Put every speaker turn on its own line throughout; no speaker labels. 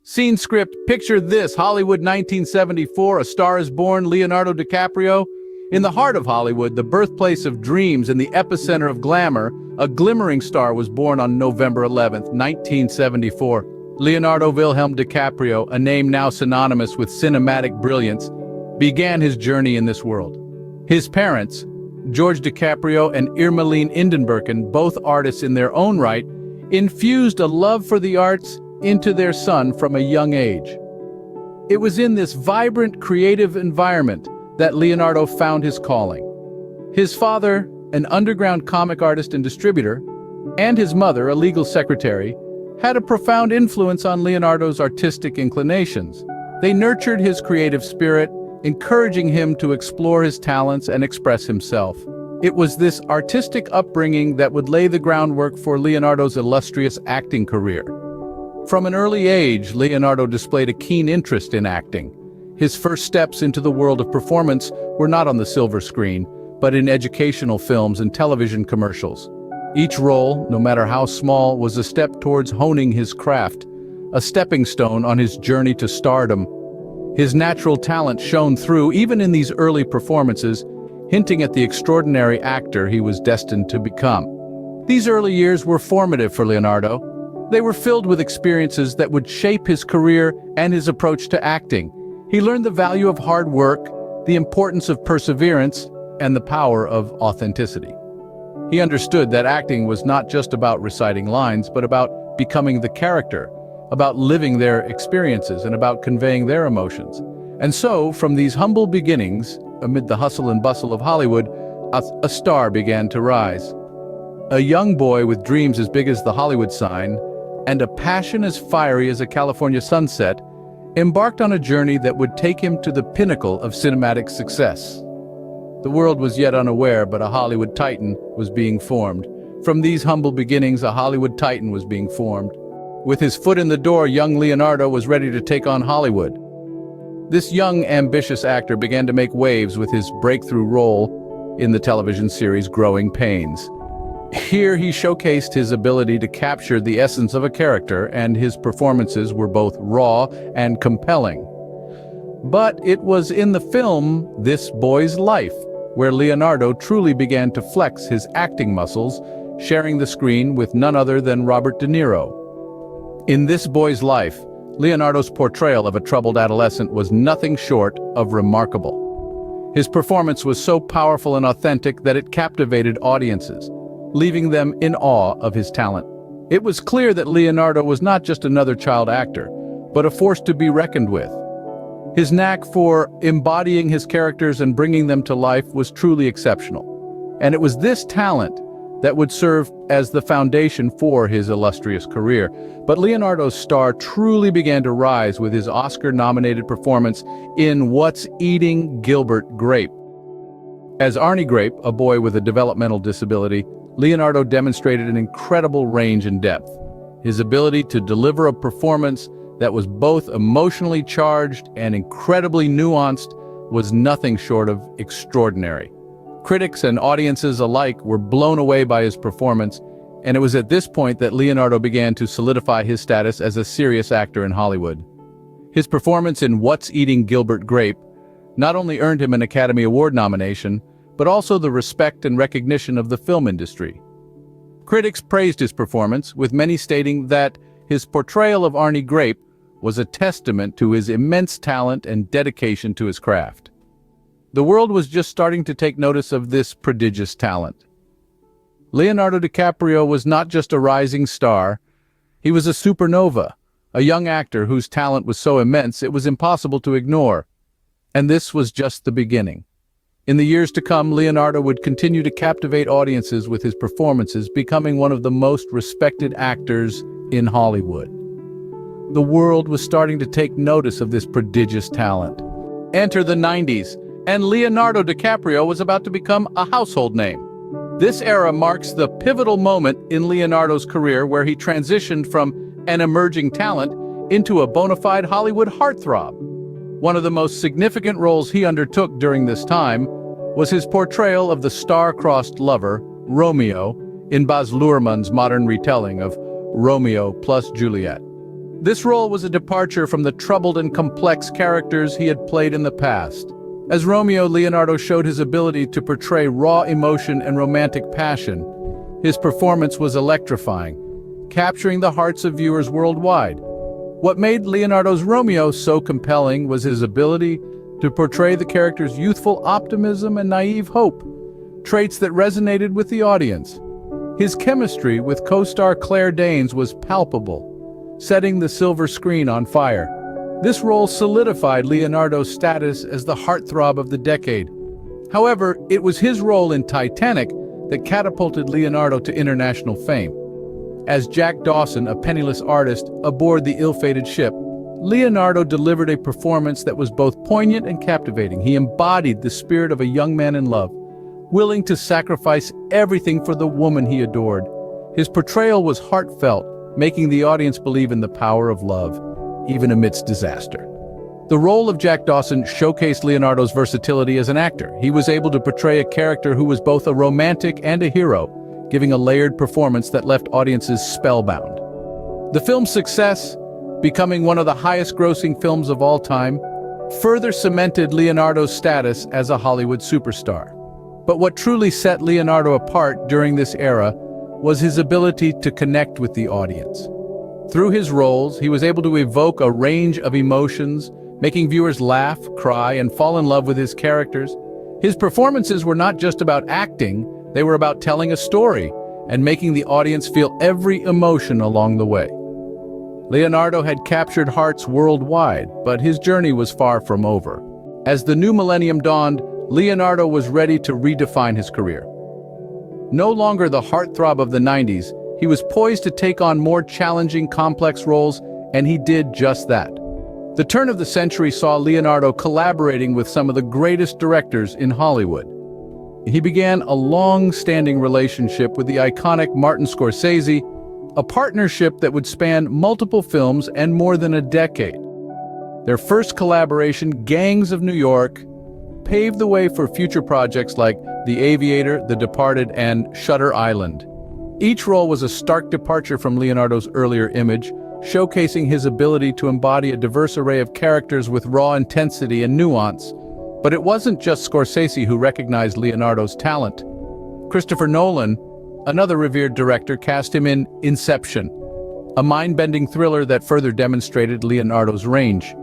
Scene script, picture this, Hollywood 1974, a star is born, Leonardo DiCaprio. In the heart of Hollywood, the birthplace of dreams and the epicenter of glamour, a glimmering star was born on November 11th, 1974. Leonardo Wilhelm DiCaprio, a name now synonymous with cinematic brilliance, began his journey in this world. His parents, George DiCaprio and Irmelin Indenberken, both artists in their own right, infused a love for the arts into their son from a young age. It was in this vibrant, creative environment that Leonardo found his calling. His father, an underground comic artist and distributor, and his mother, a legal secretary, had a profound influence on Leonardo's artistic inclinations. They nurtured his creative spirit, encouraging him to explore his talents and express himself. It was this artistic upbringing that would lay the groundwork for Leonardo's illustrious acting career. From an early age, Leonardo displayed a keen interest in acting. His first steps into the world of performance were not on the silver screen, but in educational films and television commercials. Each role, no matter how small, was a step towards honing his craft, a stepping stone on his journey to stardom. His natural talent shone through even in these early performances, hinting at the extraordinary actor he was destined to become. These early years were formative for Leonardo. They were filled with experiences that would shape his career and his approach to acting. He learned the value of hard work, the importance of perseverance, and the power of authenticity. He understood that acting was not just about reciting lines, but about becoming the character, about living their experiences, and about conveying their emotions. And so, from these humble beginnings, amid the hustle and bustle of Hollywood, a star began to rise. A young boy with dreams as big as the Hollywood sign, and a passion as fiery as a California sunset, embarked on a journey that would take him to the pinnacle of cinematic success. The world was yet unaware, but a Hollywood titan was being formed. From these humble beginnings, a Hollywood titan was being formed. With his foot in the door, young Leonardo was ready to take on Hollywood. This young, ambitious actor began to make waves with his breakthrough role in the television series Growing Pains. Here he showcased his ability to capture the essence of a character, and his performances were both raw and compelling. But it was in the film This Boy's Life where Leonardo truly began to flex his acting muscles, sharing the screen with none other than Robert De Niro. In This Boy's Life, Leonardo's portrayal of a troubled adolescent was nothing short of remarkable. His performance was so powerful and authentic that it captivated audiences, leaving them in awe of his talent. It was clear that Leonardo was not just another child actor, but a force to be reckoned with. His knack for embodying his characters and bringing them to life was truly exceptional. And it was this talent that would serve as the foundation for his illustrious career. But Leonardo's star truly began to rise with his Oscar-nominated performance in What's Eating Gilbert Grape. As Arnie Grape, a boy with a developmental disability, Leonardo demonstrated an incredible range and depth. His ability to deliver a performance that was both emotionally charged and incredibly nuanced was nothing short of extraordinary. Critics and audiences alike were blown away by his performance, and it was at this point that Leonardo began to solidify his status as a serious actor in Hollywood. His performance in What's Eating Gilbert Grape not only earned him an Academy Award nomination, but also the respect and recognition of the film industry. Critics praised his performance, with many stating that his portrayal of Arnie Grape was a testament to his immense talent and dedication to his craft. The world was just starting to take notice of this prodigious talent. Leonardo DiCaprio was not just a rising star, he was a supernova, a young actor whose talent was so immense it was impossible to ignore. And this was just the beginning. In the years to come, Leonardo would continue to captivate audiences with his performances, becoming one of the most respected actors in Hollywood. The world was starting to take notice of this prodigious talent. Enter the 90s, and Leonardo DiCaprio was about to become a household name. This era marks the pivotal moment in Leonardo's career where he transitioned from an emerging talent into a bona fide Hollywood heartthrob. One of the most significant roles he undertook during this time was his portrayal of the star-crossed lover, Romeo, in Baz Luhrmann's modern retelling of Romeo plus Juliet. This role was a departure from the troubled and complex characters he had played in the past. As Romeo, Leonardo showed his ability to portray raw emotion and romantic passion. His performance was electrifying, capturing the hearts of viewers worldwide. What made Leonardo's Romeo so compelling was his ability to portray the character's youthful optimism and naive hope, traits that resonated with the audience. His chemistry with co-star Claire Danes was palpable, setting the silver screen on fire. This role solidified Leonardo's status as the heartthrob of the decade. However, it was his role in Titanic that catapulted Leonardo to international fame. As Jack Dawson, a penniless artist aboard the ill-fated ship, Leonardo delivered a performance that was both poignant and captivating. He embodied the spirit of a young man in love, willing to sacrifice everything for the woman he adored. His portrayal was heartfelt, making the audience believe in the power of love, even amidst disaster. The role of Jack Dawson showcased Leonardo's versatility as an actor. He was able to portray a character who was both a romantic and a hero, giving a layered performance that left audiences spellbound. The film's success, becoming one of the highest-grossing films of all time, further cemented Leonardo's status as a Hollywood superstar. But what truly set Leonardo apart during this era was his ability to connect with the audience. Through his roles, he was able to evoke a range of emotions, making viewers laugh, cry, and fall in love with his characters. His performances were not just about acting, they were about telling a story and making the audience feel every emotion along the way. Leonardo had captured hearts worldwide, but his journey was far from over. As the new millennium dawned, Leonardo was ready to redefine his career. No longer the heartthrob of the 90s, he was poised to take on more challenging, complex roles, and he did just that. The turn of the century saw Leonardo collaborating with some of the greatest directors in Hollywood. He began a long-standing relationship with the iconic Martin Scorsese, a partnership that would span multiple films and more than a decade. Their first collaboration, Gangs of New York, paved the way for future projects like The Aviator, The Departed, and Shutter Island. Each role was a stark departure from Leonardo's earlier image, showcasing his ability to embody a diverse array of characters with raw intensity and nuance. But it wasn't just Scorsese who recognized Leonardo's talent. Christopher Nolan, another revered director, cast him in Inception, a mind-bending thriller that further demonstrated Leonardo's range.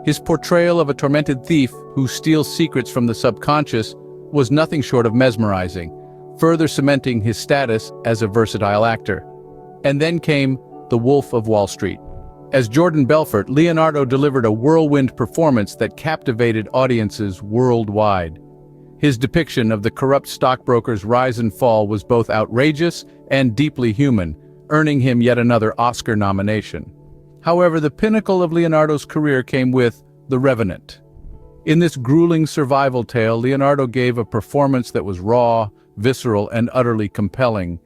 His portrayal of a tormented thief who steals secrets from the subconscious was nothing short of mesmerizing, further cementing his status as a versatile actor. And then came The Wolf of Wall Street. As Jordan Belfort, Leonardo delivered a whirlwind performance that captivated audiences worldwide. His depiction of the corrupt stockbroker's rise and fall was both outrageous and deeply human, earning him yet another Oscar nomination. However, the pinnacle of Leonardo's career came with The Revenant. In this grueling survival tale, Leonardo gave a performance that was raw, visceral, and utterly compelling.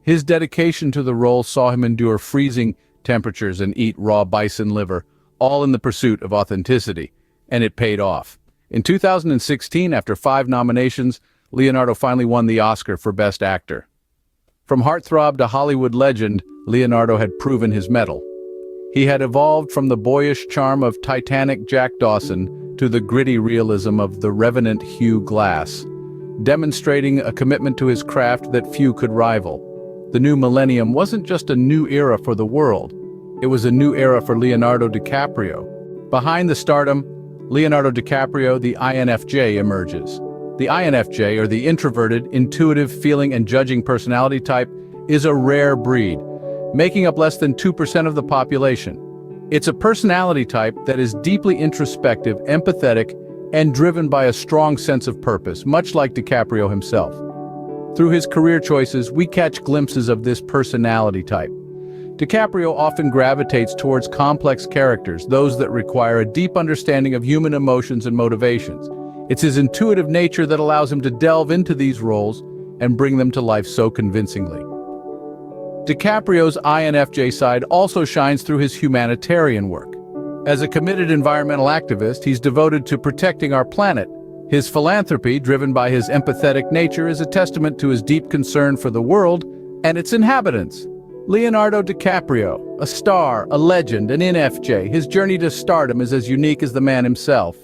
His dedication to the role saw him endure freezing temperatures and eat raw bison liver, all in the pursuit of authenticity, and it paid off. In 2016, after 5 nominations, Leonardo finally won the Oscar for Best Actor. From heartthrob to Hollywood legend, Leonardo had proven his mettle. He had evolved from the boyish charm of Titanic Jack Dawson to the gritty realism of the Revenant Hugh Glass, demonstrating a commitment to his craft that few could rival. The new millennium wasn't just a new era for the world, it was a new era for Leonardo DiCaprio. Behind the stardom, Leonardo DiCaprio, the INFJ, emerges. The INFJ, or the introverted, intuitive, feeling, and judging personality type, is a rare breed, making up less than 2% of the population. It's a personality type that is deeply introspective, empathetic, and driven by a strong sense of purpose, much like DiCaprio himself. Through his career choices, we catch glimpses of this personality type. DiCaprio often gravitates towards complex characters, those that require a deep understanding of human emotions and motivations. It's his intuitive nature that allows him to delve into these roles and bring them to life so convincingly. DiCaprio's INFJ side also shines through his humanitarian work. As a committed environmental activist, he's devoted to protecting our planet. His philanthropy, driven by his empathetic nature, is a testament to his deep concern for the world and its inhabitants. Leonardo DiCaprio, a star, a legend, an INFJ. His journey to stardom is as unique as the man himself.